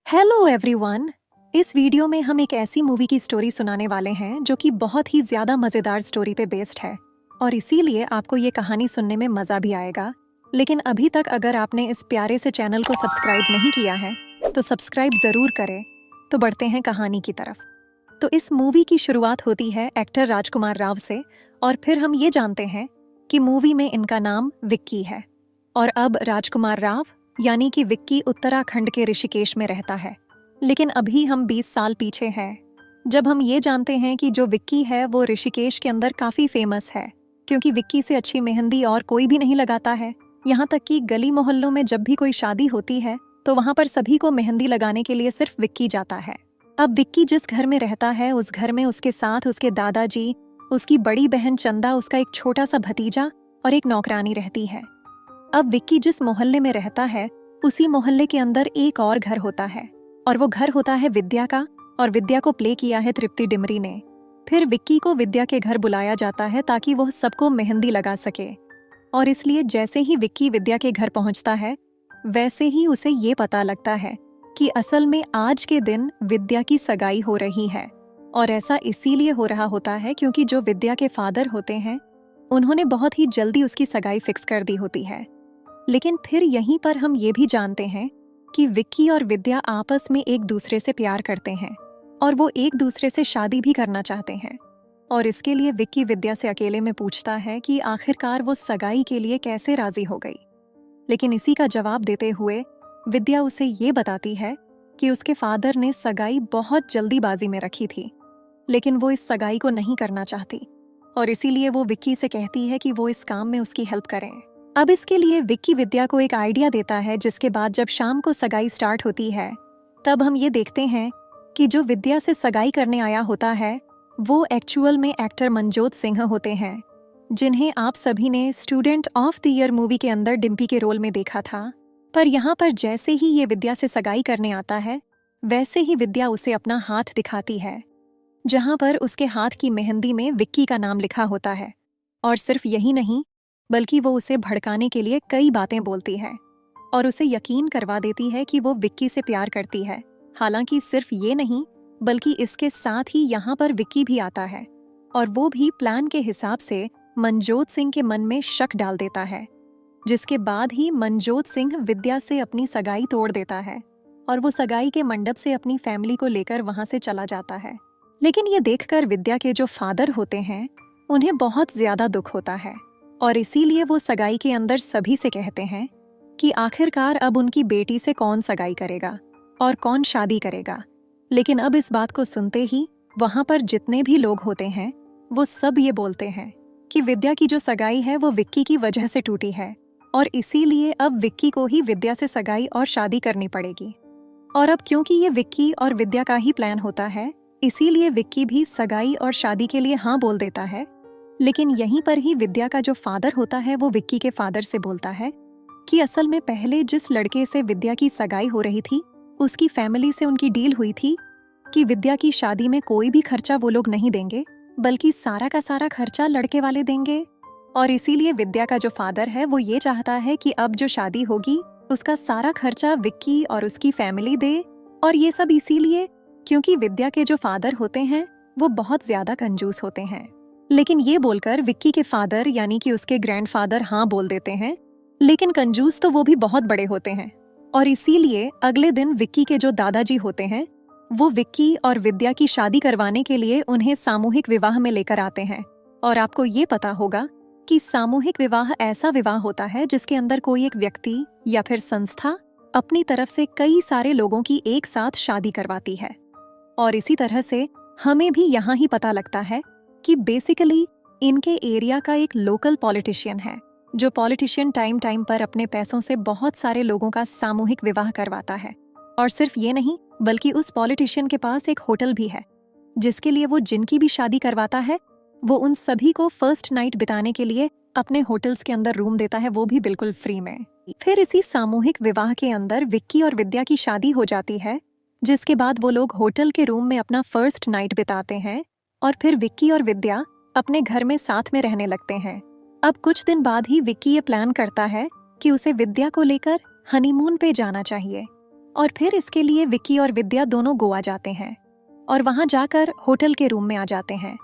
Hello everyone. इस video में हम एक ऐसी मूवी की स्टोरी सुनाने वाले हैं जो कि बहुत ही ज्यादा मजेदार स्टोरी पे बेस्ड है और इसीलिए आपको ये कहानी सुनने में मजा भी आएगा। लेकिन अभी तक अगर आपने इस प्यारे से चैनल को सब्सक्राइब नहीं किया है तो सब्सक्राइब जरूर करें। तो बढ़ते हैं कहानी की तरफ। तो इस मूवी की शुरुआत होती है एक्टर राजकुमार राव से और फिर हम ये जानते हैं कि मूवी में इनका नाम विक्की है और अब राजकुमार राव यानी कि विक्की उत्तराखंड के ऋषिकेश में रहता है। लेकिन अभी हम 20 साल पीछे हैं जब हम ये जानते हैं कि जो विक्की है वो ऋषिकेश के अंदर काफी फेमस है क्योंकि विक्की से अच्छी मेहंदी और कोई भी नहीं लगाता है। यहाँ तक कि गली मोहल्लों में जब भी कोई शादी होती है तो वहाँ पर सभी को मेहंदी लगाने के लिए सिर्फ विक्की जाता है। अब विक्की जिस घर में रहता है उस घर में उसके साथ उसके दादाजी, उसकी बड़ी बहन चंदा, उसका एक छोटा सा भतीजा और एक नौकरानी रहती है। अब विक्की जिस मोहल्ले में रहता है उसी मोहल्ले के अंदर एक और घर होता है और वो घर होता है विद्या का और विद्या को प्ले किया है तृप्ति डिमरी ने। फिर विक्की को विद्या के घर बुलाया जाता है ताकि वह सबको मेहंदी लगा सके और इसलिए जैसे ही विक्की विद्या के घर पहुंचता है वैसे ही उसे ये पता लगता है कि असल में आज के दिन विद्या की सगाई हो रही है। और ऐसा इसीलिए हो रहा होता है क्योंकि जो विद्या के फादर होते हैं उन्होंने बहुत ही जल्दी उसकी सगाई फिक्स कर दी होती है। लेकिन फिर यहीं पर हम ये भी जानते हैं कि विक्की और विद्या आपस में एक दूसरे से प्यार करते हैं और वो एक दूसरे से शादी भी करना चाहते हैं। और इसके लिए विक्की विद्या से अकेले में पूछता है कि आखिरकार वो सगाई के लिए कैसे राजी हो गई। लेकिन इसी का जवाब देते हुए विद्या उसे ये बताती है कि उसके फादर ने सगाई बहुत जल्दीबाजी में रखी थी लेकिन वो इस सगाई को नहीं करना चाहती और इसीलिए वो विक्की से कहती है कि वो इस काम में उसकी हेल्प करें। अब इसके लिए विक्की विद्या को एक आइडिया देता है जिसके बाद जब शाम को सगाई स्टार्ट होती है तब हम ये देखते हैं कि जो विद्या से सगाई करने आया होता है वो एक्चुअल में एक्टर मनजोत सिंह होते हैं जिन्हें आप सभी ने student of the year movie के अंदर डिम्पी के रोल में देखा था। पर यहाँ पर जैसे ही ये विद्या से सगाई करने आता है वैसे ही विद्या उसे अपना हाथ दिखाती है जहाँ पर उसके हाथ की मेहंदी में विक्की का नाम लिखा होता है। और सिर्फ यही नहीं बल्कि वो उसे भड़काने के लिए कई बातें बोलती है और उसे यकीन करवा देती है कि वो विक्की से प्यार करती है। हालांकि सिर्फ ये नहीं बल्कि इसके साथ ही यहाँ पर विक्की भी आता है और वो भी प्लान के हिसाब से मनजोत सिंह के मन में शक डाल देता है जिसके बाद ही मनजोत सिंह विद्या से अपनी सगाई तोड़ देता है और वो सगाई के मंडप से अपनी फैमिली को लेकर वहां से चला जाता है। लेकिन ये देखकर विद्या के जो फादर होते हैं उन्हें बहुत ज्यादा दुख होता है और इसीलिए वो सगाई के अंदर सभी से कहते हैं कि आखिरकार अब उनकी बेटी से कौन सगाई करेगा और कौन शादी करेगा। लेकिन अब इस बात को सुनते ही वहां पर जितने भी लोग होते हैं वो सब ये बोलते हैं कि विद्या की जो सगाई है वो विक्की की वजह से टूटी है और इसीलिए अब विक्की को ही विद्या से सगाई और शादी करनी पड़ेगी। और अब क्योंकि ये विक्की और विद्या का ही प्लान होता है इसीलिए विक्की भी सगाई और शादी के लिए हाँ बोल देता है। लेकिन यहीं पर ही विद्या का जो फादर होता है वो विक्की के फादर से बोलता है कि असल में पहले जिस लड़के से विद्या की सगाई हो रही थी उसकी फैमिली से उनकी डील हुई थी कि विद्या की शादी में कोई भी खर्चा वो लोग नहीं देंगे बल्कि सारा का सारा खर्चा लड़के वाले देंगे। और इसीलिए विद्या का जो फादर है वो ये चाहता है कि अब जो शादी होगी उसका सारा खर्चा विक्की और उसकी फैमिली दे। और ये सब इसीलिए क्योंकि विद्या के जो फादर होते हैं वो बहुत ज्यादा कंजूस होते हैं। लेकिन ये बोलकर विक्की के फादर यानी कि उसके ग्रैंडफादर हाँ बोल देते हैं लेकिन कंजूस तो वो भी बहुत बड़े होते हैं। और इसीलिए अगले दिन विक्की के जो दादाजी होते हैं वो विक्की और विद्या की शादी करवाने के लिए उन्हें सामूहिक विवाह में लेकर आते हैं। और आपको ये पता होगा कि सामूहिक विवाह ऐसा विवाह होता है जिसके अंदर कोई एक व्यक्ति या फिर संस्था अपनी तरफ से कई सारे लोगों की एक साथ शादी करवाती है। और इसी तरह से हमें भी यहाँ ही पता लगता है कि बेसिकली इनके एरिया का एक लोकल पॉलिटिशियन है जो पॉलिटिशियन टाइम टाइम पर अपने पैसों से बहुत सारे लोगों का सामूहिक विवाह करवाता है। और सिर्फ ये नहीं बल्कि उस पॉलिटिशियन के पास एक होटल भी है जिसके लिए वो जिनकी भी शादी करवाता है वो उन सभी को फर्स्ट नाइट बिताने के लिए अपने होटल्स के अंदर रूम देता है, वो भी बिल्कुल फ्री में। फिर इसी सामूहिक विवाह के अंदर विक्की और विद्या की शादी हो जाती है जिसके बाद वो लोग होटल के रूम में अपना फर्स्ट नाइट बिताते हैं और फिर विक्की और विद्या अपने घर में साथ में रहने लगते हैं। अब कुछ दिन बाद ही विक्की ये प्लान करता है कि उसे विद्या को लेकर हनीमून पे जाना चाहिए और फिर इसके लिए विक्की और विद्या दोनों गोवा जाते हैं और वहां जाकर होटल के रूम में आ जाते हैं।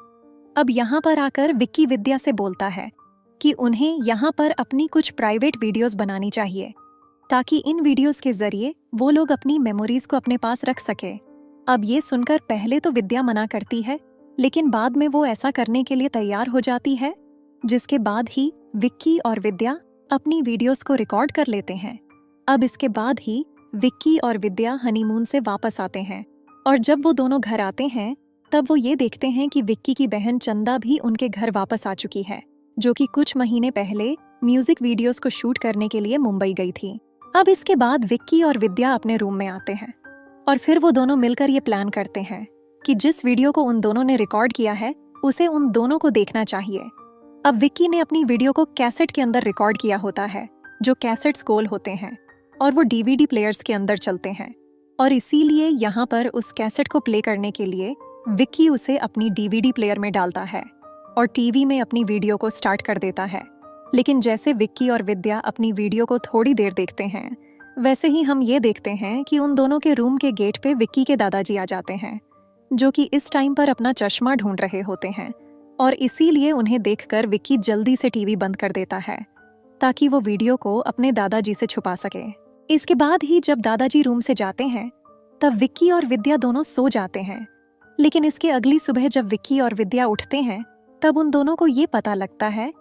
अब यहाँ पर आकर विक्की विद्या से बोलता है कि उन्हें यहाँ पर अपनी कुछ प्राइवेट वीडियोस बनानी चाहिए ताकि इन वीडियोस के जरिए वो लोग अपनी मेमोरीज को अपने पास रख सके। अब ये सुनकर पहले तो विद्या मना करती है, लेकिन बाद में वो ऐसा करने के लिए तैयार हो जाती है, जिसके बाद ही विक्की और विद्या अपनी वीडियोस को रिकॉर्ड कर लेते हैं। अब इसके बाद ही विक्की और विद्या हनीमून से वापस आते हैं और जब वो दोनों घर आते हैं तब वो ये देखते हैं कि विक्की की बहन चंदा भी उनके घर वापस आ चुकी है, जो कि कुछ महीने पहले म्यूजिक वीडियोस को शूट करने के लिए मुंबई गई थी। अब इसके बाद विक्की और विद्या अपने रूम में आते हैं और फिर वो दोनों मिलकर ये प्लान करते हैं कि जिस वीडियो को उन दोनों ने रिकॉर्ड किया है उसे उन दोनों को देखना चाहिए। अब विक्की ने अपनी वीडियो को कैसेट के अंदर रिकॉर्ड किया होता है, जो कैसेट्स गोल होते हैं और वो डीवीडी प्लेयर्स के अंदर चलते हैं, और इसीलिए यहाँ पर उस कैसेट को प्ले करने के लिए विक्की उसे अपनी डीवीडी प्लेयर में डालता है और टीवी में अपनी वीडियो को स्टार्ट कर देता है। लेकिन जैसे विक्की और विद्या अपनी वीडियो को थोड़ी देर देखते हैं, वैसे ही हम ये देखते हैं कि उन दोनों के रूम के गेट पे विक्की के दादाजी आ जाते हैं, जो कि इस टाइम पर अपना चश्मा ढूंढ रहे होते हैं, और इसीलिए उन्हें देखकर विक्की जल्दी से टीवी बंद कर देता है ताकि वो वीडियो को अपने दादाजी से छुपा सके। इसके बाद ही जब दादाजी रूम से जाते हैं तब विक्की और विद्या दोनों सो जाते हैं, लेकिन इसके अगली सुबह जब विक्की और विद्या उठते हैं तब उन दोनों को ये पता लगता है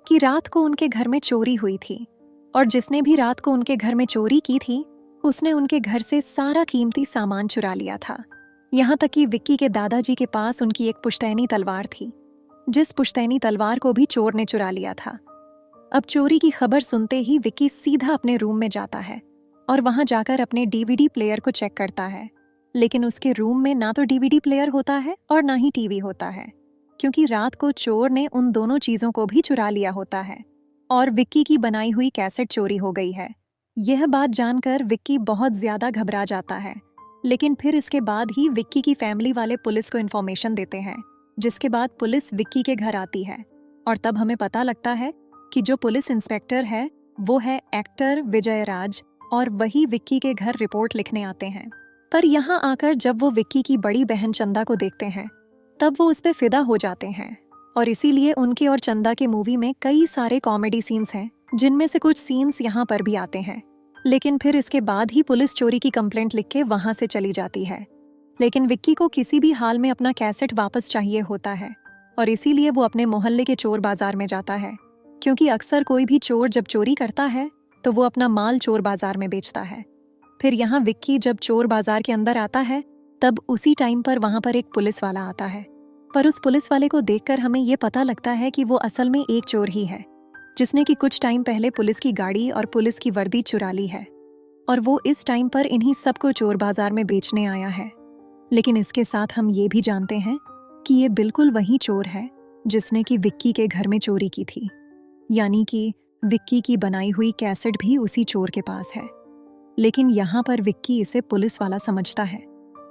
कि रात को उनके घर में चोरी हुई थी, और जिसने भी रात को उनके घर में चोरी की थी उसने उनके घर से सारा कीमती सामान चुरा लिया था। यहाँ तक कि विक्की के दादाजी के पास उनकी एक पुश्तैनी तलवार थी, जिस पुश्तैनी तलवार को भी चोर ने चुरा लिया था। अब चोरी की खबर सुनते ही विक्की सीधा अपने रूम में जाता है और वहां जाकर अपने डीवीडी प्लेयर को चेक करता है, लेकिन उसके रूम में ना तो डीवीडी प्लेयर होता है और ना ही टीवी होता है, क्योंकि रात को चोर ने उन दोनों चीजों को भी चुरा लिया होता है और विक्की की बनाई हुई कैसेट चोरी हो गई है। यह बात जानकर विक्की बहुत ज्यादा घबरा जाता है, लेकिन फिर इसके बाद ही विक्की की फैमिली वाले पुलिस को इन्फॉर्मेशन देते हैं, जिसके बाद पुलिस विक्की के घर आती है और तब हमें पता लगता है कि जो पुलिस इंस्पेक्टर है वो है एक्टर विजय राज, और वही विक्की के घर रिपोर्ट लिखने आते हैं। पर यहाँ आकर जब वो विक्की की बड़ी बहन चंदा को देखते हैं तब वो उस पे फिदा हो जाते हैं, और इसीलिए उनके और चंदा के मूवी में कई सारे कॉमेडी सीन्स हैं, जिनमें से कुछ सीन्स यहाँ पर भी आते हैं। लेकिन फिर इसके बाद ही पुलिस चोरी की कंप्लेंट लिख के वहां से चली जाती है, लेकिन विक्की को किसी भी हाल में अपना कैसेट वापस चाहिए होता है, और इसीलिए वो अपने मोहल्ले के चोर बाजार में जाता है, क्योंकि अक्सर कोई भी चोर जब चोरी करता है तो वो अपना माल चोर बाजार में बेचता है। फिर यहाँ विक्की जब चोर बाजार के अंदर आता है तब उसी टाइम पर वहां पर एक पुलिस वाला आता है, पर उस पुलिस वाले को देखकर हमें ये पता लगता है कि वो असल में एक चोर ही है, जिसने कि कुछ टाइम पहले पुलिस की गाड़ी और पुलिस की वर्दी चुरा ली है, और वो इस टाइम पर इन्हीं सबको चोर बाजार में बेचने आया है। लेकिन इसके साथ हम ये भी जानते हैं कि ये बिल्कुल वही चोर है जिसने कि विक्की के घर में चोरी की थी, यानी कि विक्की की बनाई हुई कैसेट भी उसी चोर के पास है। लेकिन यहाँ पर विक्की इसे पुलिस वाला समझता है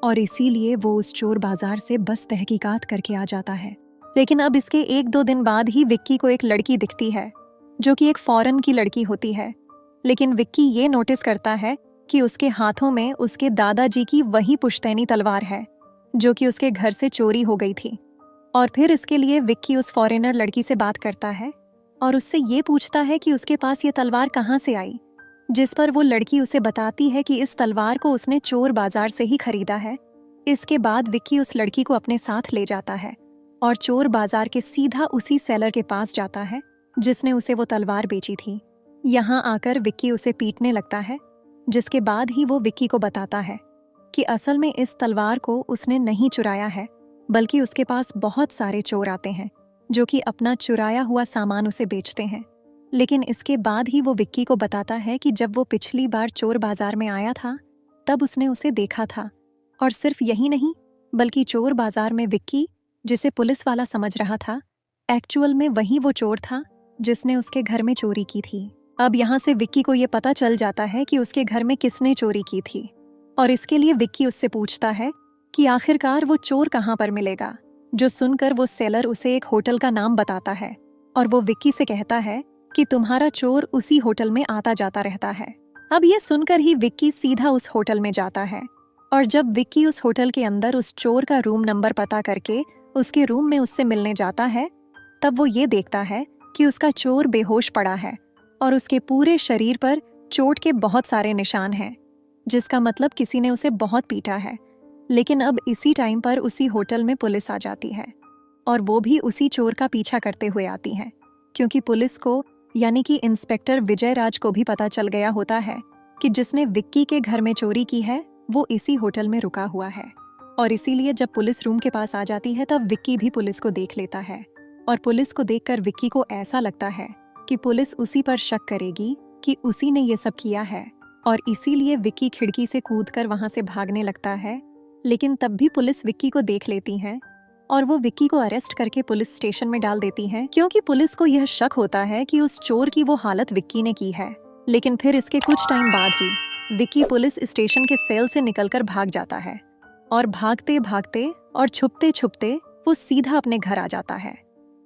और इसीलिए वो उस चोर बाजार से बस तहकीकात करके आ जाता है। लेकिन अब इसके 1-2 दिन बाद ही विक्की को एक लड़की दिखती है, जो कि एक फॉरेन की लड़की होती है। लेकिन विक्की ये नोटिस करता है कि उसके हाथों में उसके दादाजी की वही पुश्तैनी तलवार है, जो कि उसके घर से चोरी हो गई थी। और फिर इसके लिए विक्की उस फॉरेनर लड़की से बात करता है और उससे ये पूछता है कि उसके पास ये तलवार कहाँ से आई, जिस पर वो लड़की उसे बताती है कि इस तलवार को उसने चोर बाजार से ही खरीदा है। इसके बाद विक्की उस लड़की को अपने साथ ले जाता है और चोर बाजार के सीधा उसी सेलर के पास जाता है जिसने उसे वो तलवार बेची थी। यहाँ आकर विक्की उसे पीटने लगता है, जिसके बाद ही वो विक्की को बताता है कि असल में इस तलवार को उसने नहीं चुराया है, बल्कि उसके पास बहुत सारे चोर आते हैं जो कि अपना चुराया हुआ सामान उसे बेचते हैं। लेकिन इसके बाद ही वो विक्की को बताता है कि जब वो पिछली बार चोर बाजार में आया था तब उसने उसे देखा था, और सिर्फ यही नहीं बल्कि चोर बाजार में विक्की, जिसे पुलिस वाला समझ रहा था, एक्चुअल में वही वो चोर था जिसने उसके घर में चोरी की थी। अब यहाँ से विक्की को ये पता चल जाता है कि उसके घर में किसने चोरी की थी, और इसके लिए विक्की उससे पूछता है कि आखिरकार वो चोर कहाँ पर मिलेगा, जो सुनकर वो सेलर उसे एक होटल का नाम बताता है, और वो विक्की से कहता है कि तुम्हारा चोर उसी होटल में आता जाता रहता है। अब ये सुनकर ही विक्की सीधा उस होटल में जाता है और जब विक्की उस होटल के अंदर उस चोर का रूम नंबर पता करके उसके रूम में उससे मिलने जाता है, तब वो ये देखता है कि उसका चोर बेहोश पड़ा है और उसके पूरे शरीर पर चोट के बहुत सारे निशान हैं, जिसका मतलब किसी ने उसे बहुत पीटा है। लेकिन अब इसी टाइम पर उसी होटल में पुलिस आ जाती है और वो भी उसी चोर का पीछा करते हुए आती है, क्योंकि पुलिस को यानी कि इंस्पेक्टर विजय राज को भी पता चल गया होता है कि जिसने विक्की के घर में चोरी की है वो इसी होटल में रुका हुआ है। और इसीलिए जब पुलिस रूम के पास आ जाती है तब विक्की भी पुलिस को देख लेता है और पुलिस को देखकर विक्की को ऐसा लगता है कि पुलिस उसी पर शक करेगी कि उसी ने ये सब किया है, और इसीलिए विक्की खिड़की से कूदकर वहां से भागने लगता है। लेकिन तब भी पुलिस विक्की को देख लेती है और वो विक्की को अरेस्ट करके पुलिस स्टेशन में डाल देती है, क्योंकि पुलिस को यह शक होता है कि उस चोर की वो हालत विक्की ने की है। लेकिन फिर इसके कुछ टाइम बाद ही विक्की पुलिस स्टेशन के सेल से निकलकर भाग जाता है और भागते भागते और छुपते छुपते वो सीधा अपने घर आ जाता है।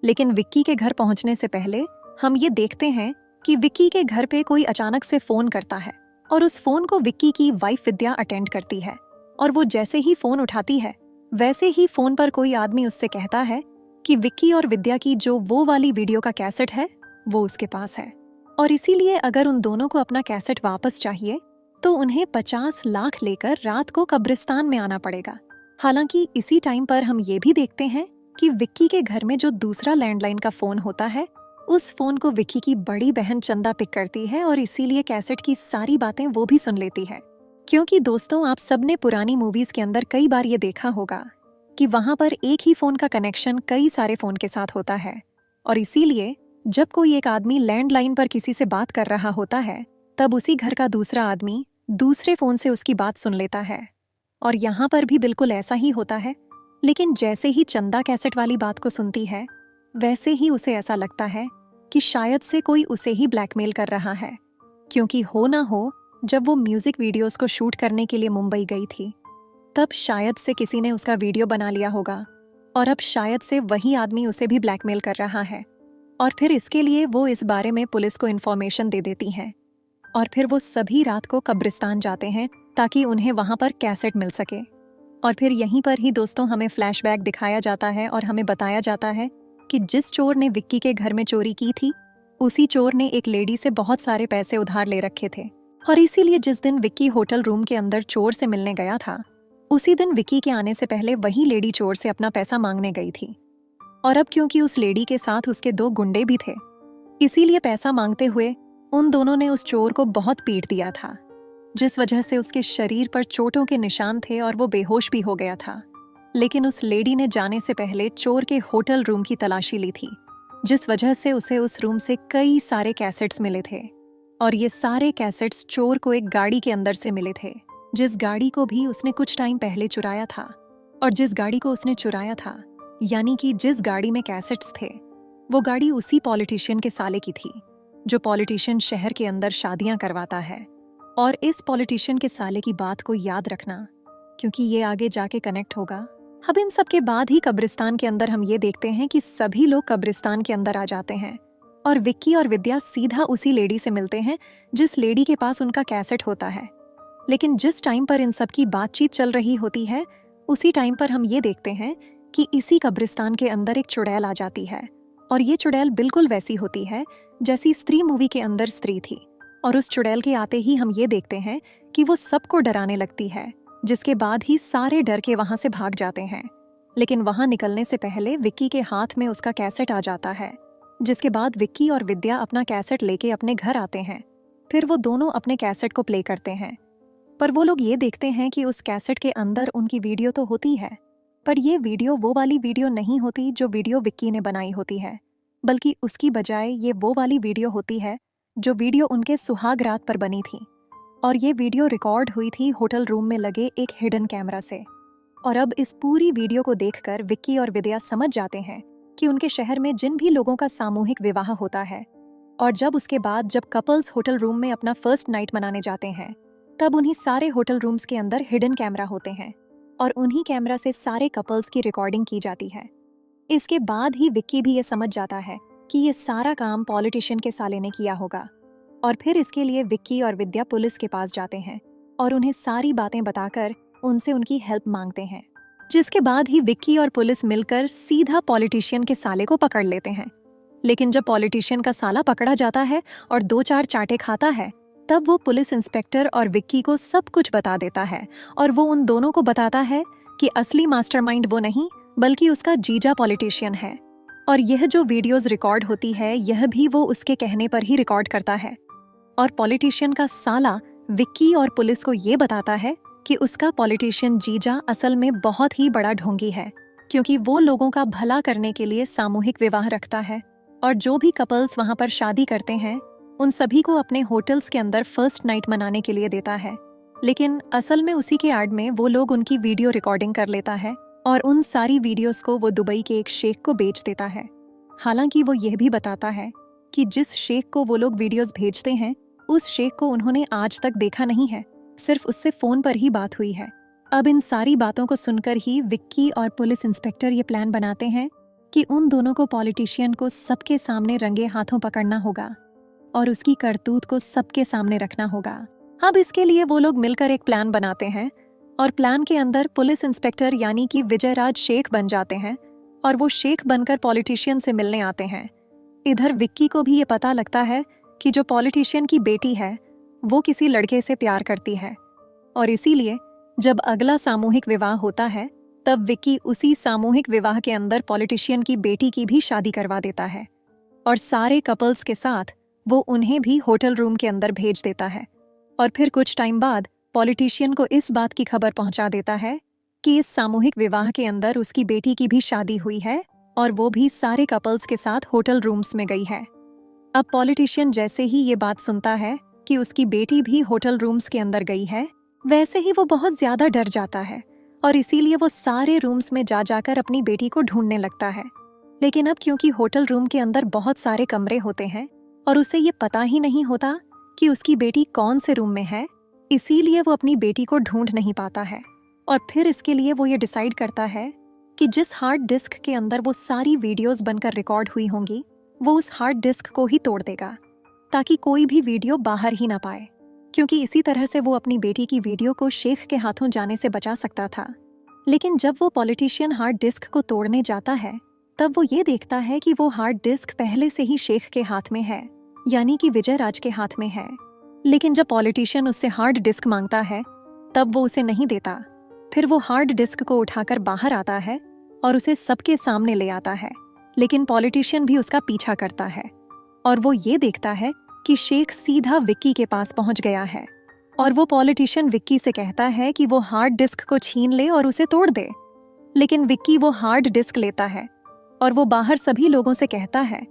लेकिन विक्की के घर पहुंचने से पहले हम ये देखते हैं कि विक्की के घर पे कोई अचानक से फोन करता है और उस फोन को विक्की की वाइफ विद्या अटेंड करती है। और वो जैसे ही फोन उठाती है वैसे ही फोन पर कोई आदमी उससे कहता है कि विक्की और विद्या की जो वो वाली वीडियो का कैसेट है वो उसके पास है, और इसीलिए अगर उन दोनों को अपना कैसेट वापस चाहिए तो उन्हें 50 लाख लेकर रात को कब्रिस्तान में आना पड़ेगा। हालांकि इसी टाइम पर हम ये भी देखते हैं कि विक्की के घर में जो दूसरा लैंडलाइन का फोन होता है उस फोन को विक्की की बड़ी बहन चंदा पिक करती है और इसीलिए कैसेट की सारी बातें वो भी सुन लेती है। क्योंकि दोस्तों, आप सबने पुरानी मूवीज के अंदर कई बार ये देखा होगा कि वहां पर एक ही फोन का कनेक्शन कई सारे फोन के साथ होता है, और इसीलिए जब कोई एक आदमी लैंडलाइन पर किसी से बात कर रहा होता है तब उसी घर का दूसरा आदमी दूसरे फोन से उसकी बात सुन लेता है। और यहाँ पर भी बिल्कुल ऐसा ही होता है। लेकिन जैसे ही चंदा कैसेट वाली बात को सुनती है वैसे ही उसे ऐसा लगता है कि शायद से कोई उसे ही ब्लैकमेल कर रहा है, क्योंकि हो ना हो जब वो म्यूजिक वीडियोस को शूट करने के लिए मुंबई गई थी तब शायद से किसी ने उसका वीडियो बना लिया होगा और अब शायद से वही आदमी उसे भी ब्लैकमेल कर रहा है। और फिर इसके लिए वो इस बारे में पुलिस को इन्फॉर्मेशन दे देती हैं और फिर वो सभी रात को कब्रिस्तान जाते हैं ताकि उन्हें वहां पर कैसेट मिल सके। और फिर यहीं पर ही दोस्तों हमें फ्लैशबैक दिखाया जाता है और हमें बताया जाता है कि जिस चोर ने विक्की के घर में चोरी की थी उसी चोर ने एक लेडी से बहुत सारे पैसे उधार ले रखे थे, और इसीलिए जिस दिन विक्की होटल रूम के अंदर चोर से मिलने गया था उसी दिन विक्की के आने से पहले वही लेडी चोर से अपना पैसा मांगने गई थी। और अब क्योंकि उस लेडी के साथ उसके 2 गुंडे भी थे, इसीलिए पैसा मांगते हुए उन दोनों ने उस चोर को बहुत पीट दिया था, जिस वजह से उसके शरीर पर चोटों के निशान थे और वो बेहोश भी हो गया था। लेकिन उस लेडी ने जाने से पहले चोर के होटल रूम की तलाशी ली थी, जिस वजह से उसे उस रूम से कई सारे कैसेट्स मिले थे। और ये सारे कैसेट्स चोर को एक गाड़ी के अंदर से मिले थे, जिस गाड़ी को भी उसने कुछ टाइम पहले चुराया था। और जिस गाड़ी को उसने चुराया था यानी कि जिस गाड़ी में कैसेट्स थे वो गाड़ी उसी पॉलिटिशियन के साले की थी, जो पॉलिटिशियन शहर के अंदर शादियां करवाता है। और इस पॉलिटिशियन के साले की बात को याद रखना, क्योंकि ये आगे जाके कनेक्ट होगा। अब इन सब के बाद ही कब्रिस्तान के अंदर हम ये देखते हैं कि सभी लोग कब्रिस्तान के अंदर आ जाते हैं और विक्की और विद्या सीधा उसी लेडी से मिलते हैं जिस लेडी के पास उनका कैसेट होता है। लेकिन जिस टाइम पर इन सब की बातचीत चल रही होती है उसी टाइम पर हम ये देखते हैं कि इसी कब्रिस्तान के अंदर एक चुड़ैल आ जाती है, और ये चुड़ैल बिल्कुल वैसी होती है जैसी स्त्री मूवी के अंदर स्त्री थी। और उस चुड़ैल के आते ही हम ये देखते हैं कि वो सबको डराने लगती है, जिसके बाद ही सारे डर के वहां से भाग जाते हैं। लेकिन वहां निकलने से पहले विक्की के हाथ में उसका कैसेट आ जाता है, जिसके बाद विक्की और विद्या अपना कैसेट लेके अपने घर आते हैं। फिर वो दोनों अपने कैसेट को प्ले करते हैं, पर वो लोग ये देखते हैं कि उस कैसेट के अंदर उनकी वीडियो तो होती है, पर ये वीडियो वो वाली वीडियो नहीं होती जो वीडियो विक्की ने बनाई होती है, बल्कि उसकी बजाय ये वो वाली वीडियो होती है जो वीडियो उनके सुहाग रात पर बनी थी। और ये वीडियो रिकॉर्ड हुई थी होटल रूम में लगे एक हिडन कैमरा से। और अब इस पूरी वीडियो को देखकर विक्की और विद्या समझ जाते हैं कि उनके शहर में जिन भी लोगों का सामूहिक विवाह होता है और जब उसके बाद जब कपल्स होटल रूम में अपना फर्स्ट नाइट मनाने जाते हैं तब उन्हीं सारे होटल रूम्स के अंदर हिडन कैमरा होते हैं और उन्हीं कैमरा से सारे कपल्स की रिकॉर्डिंग की जाती है। इसके बाद ही विक्की भी ये समझ जाता है कि ये सारा काम पॉलिटिशियन के साले ने किया होगा, और फिर इसके लिए विक्की और विद्या पुलिस के पास जाते हैं और उन्हें सारी बातें बताकर उनसे उनकी हेल्प मांगते हैं। जिसके बाद ही विक्की और पुलिस मिलकर सीधा पॉलिटिशियन के साले को पकड़ लेते हैं। लेकिन जब पॉलिटिशियन का साला पकड़ा जाता है और 2-4 चाटे खाता है, तब वो पुलिस इंस्पेक्टर और विक्की को सब कुछ बता देता है और वो उन दोनों को बताता है कि असली मास्टरमाइंड वो नहीं बल्कि उसका जीजा पॉलिटिशियन है। और यह जो वीडियोस रिकॉर्ड होती है यह भी वो उसके कहने पर ही रिकॉर्ड करता है। और पॉलिटिशियन का साला विक्की और पुलिस को ये बताता है कि उसका पॉलिटिशियन जीजा असल में बहुत ही बड़ा ढोंगी है, क्योंकि वो लोगों का भला करने के लिए सामूहिक विवाह रखता है और जो भी कपल्स वहां पर शादी करते हैं उन सभी को अपने होटल्स के अंदर फर्स्ट नाइट मनाने के लिए देता है। लेकिन असल में उसी के आड़ में वो लोग उनकी वीडियो रिकॉर्डिंग कर लेता है और उन सारी वीडियोस को वो दुबई के एक शेख को बेच देता है। हालांकि वो यह भी बताता है कि जिस शेख को वो लोग वीडियोस भेजते हैं उस शेख को उन्होंने आज तक देखा नहीं है, सिर्फ उससे फोन पर ही बात हुई है। अब इन सारी बातों को सुनकर ही विक्की और पुलिस इंस्पेक्टर ये प्लान बनाते हैं कि उन दोनों को पॉलिटिशियन को सबके सामने रंगे हाथों पकड़ना होगा और उसकी करतूत को सबके सामने रखना होगा। अब इसके लिए वो लोग मिलकर एक प्लान बनाते हैं और प्लान के अंदर पुलिस इंस्पेक्टर यानी कि विजयराज शेख बन जाते हैं और वो शेख बनकर पॉलिटिशियन से मिलने आते हैं। इधर विक्की को भी ये पता लगता है कि जो पॉलिटिशियन की बेटी है वो किसी लड़के से प्यार करती है और इसीलिए जब अगला सामूहिक विवाह होता है तब विक्की उसी सामूहिक विवाह के अंदर पॉलिटिशियन की बेटी की भी शादी करवा देता है और सारे कपल्स के साथ वो उन्हें भी होटल रूम के अंदर भेज देता है। और फिर कुछ टाइम बाद पॉलिटिशियन को इस बात की खबर पहुंचा देता है कि इस सामूहिक विवाह के अंदर उसकी बेटी की भी शादी हुई है और वो भी सारे कपल्स के साथ होटल रूम्स में गई है। अब पॉलिटिशियन जैसे ही ये बात सुनता है कि उसकी बेटी भी होटल रूम्स के अंदर गई है, वैसे ही वो बहुत ज्यादा डर जाता है और इसीलिए वो सारे रूम्स में जा जाकर अपनी बेटी को ढूंढने लगता है। लेकिन अब क्योंकि होटल रूम के अंदर बहुत सारे कमरे होते हैं और उसे ये पता ही नहीं होता कि उसकी बेटी कौन से रूम में है, इसीलिए वो अपनी बेटी को ढूंढ नहीं पाता है। और फिर इसके लिए वो ये डिसाइड करता है कि जिस हार्ड डिस्क के अंदर वो सारी वीडियोस बनकर रिकॉर्ड हुई होंगी वो उस हार्ड डिस्क को ही तोड़ देगा ताकि कोई भी वीडियो बाहर ही ना पाए, क्योंकि इसी तरह से वो अपनी बेटी की वीडियो को शेख के हाथों जाने से बचा सकता था। लेकिन जब वो पॉलिटिशियन हार्ड डिस्क को तोड़ने जाता है तब वो ये देखता है कि वो हार्ड डिस्क पहले से ही शेख के हाथ में है, यानी कि विजयराज के हाथ में है। लेकिन जब पॉलिटिशियन उससे हार्ड डिस्क मांगता है तब वो उसे नहीं देता। फिर वो हार्ड डिस्क को उठाकर बाहर आता है और उसे सबके सामने ले आता है, लेकिन पॉलिटिशियन भी उसका पीछा करता है और वो ये देखता है कि शेख सीधा विक्की के पास पहुंच गया है और वो पॉलिटिशियन विक्की से कहता है कि वो हार्ड डिस्क को छीन ले और उसे तोड़ दे। लेकिन विक्की वो हार्ड डिस्क लेता है और वो बाहर सभी लोगों से कहता है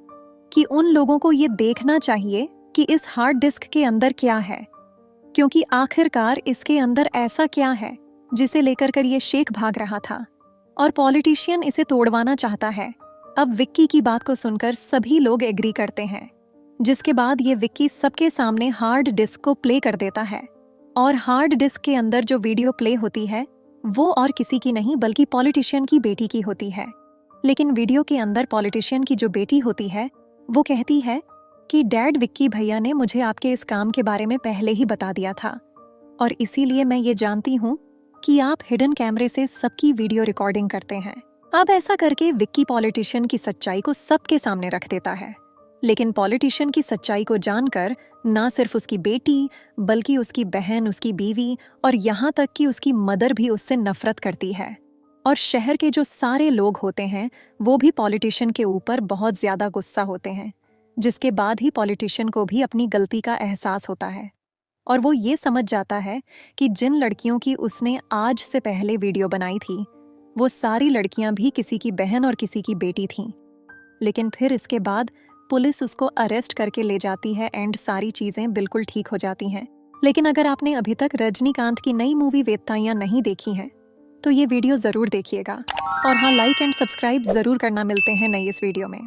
कि उन लोगों को ये देखना चाहिए कि इस हार्ड डिस्क के अंदर क्या है, क्योंकि आखिरकार इसके अंदर ऐसा क्या है जिसे लेकर कर ये शेख भाग रहा था और पॉलिटिशियन इसे तोड़वाना चाहता है। अब विक्की की बात को सुनकर सभी लोग एग्री करते हैं, जिसके बाद ये विक्की सबके सामने हार्ड डिस्क को प्ले कर देता है और हार्ड डिस्क के अंदर जो वीडियो प्ले होती है वो और किसी की नहीं बल्कि पॉलिटिशियन की बेटी की होती है। लेकिन वीडियो के अंदर पॉलिटिशियन की जो बेटी होती है वो कहती है कि डैड विक्की भैया ने मुझे आपके इस काम के बारे में पहले ही बता दिया था और इसीलिए मैं ये जानती हूँ कि आप हिडन कैमरे से सबकी वीडियो रिकॉर्डिंग करते हैं। अब ऐसा करके विक्की पॉलिटिशियन की सच्चाई को सबके सामने रख देता है। लेकिन पॉलिटिशियन की सच्चाई को जानकर ना सिर्फ उसकी बेटी बल्कि उसकी बहन, उसकी बीवी और यहाँ तक कि उसकी मदर भी उससे नफरत करती है और शहर के जो सारे लोग होते हैं वो भी पॉलिटिशियन के ऊपर बहुत ज्यादा गुस्सा होते हैं, जिसके बाद ही पॉलिटिशियन को भी अपनी गलती का एहसास होता है और वो ये समझ जाता है कि जिन लड़कियों की उसने आज से पहले वीडियो बनाई थी वो सारी लड़कियां भी किसी की बहन और किसी की बेटी थीं। लेकिन फिर इसके बाद पुलिस उसको अरेस्ट करके ले जाती है एंड सारी चीजें बिल्कुल ठीक हो जाती हैं। लेकिन अगर आपने अभी तक रजनीकांत की नई मूवी वेत्ताइयां नहीं देखी हैं तो ये वीडियो जरूर देखिएगा और हाँ, लाइक एंड सब्सक्राइब जरूर करना। मिलते हैं नई इस वीडियो में।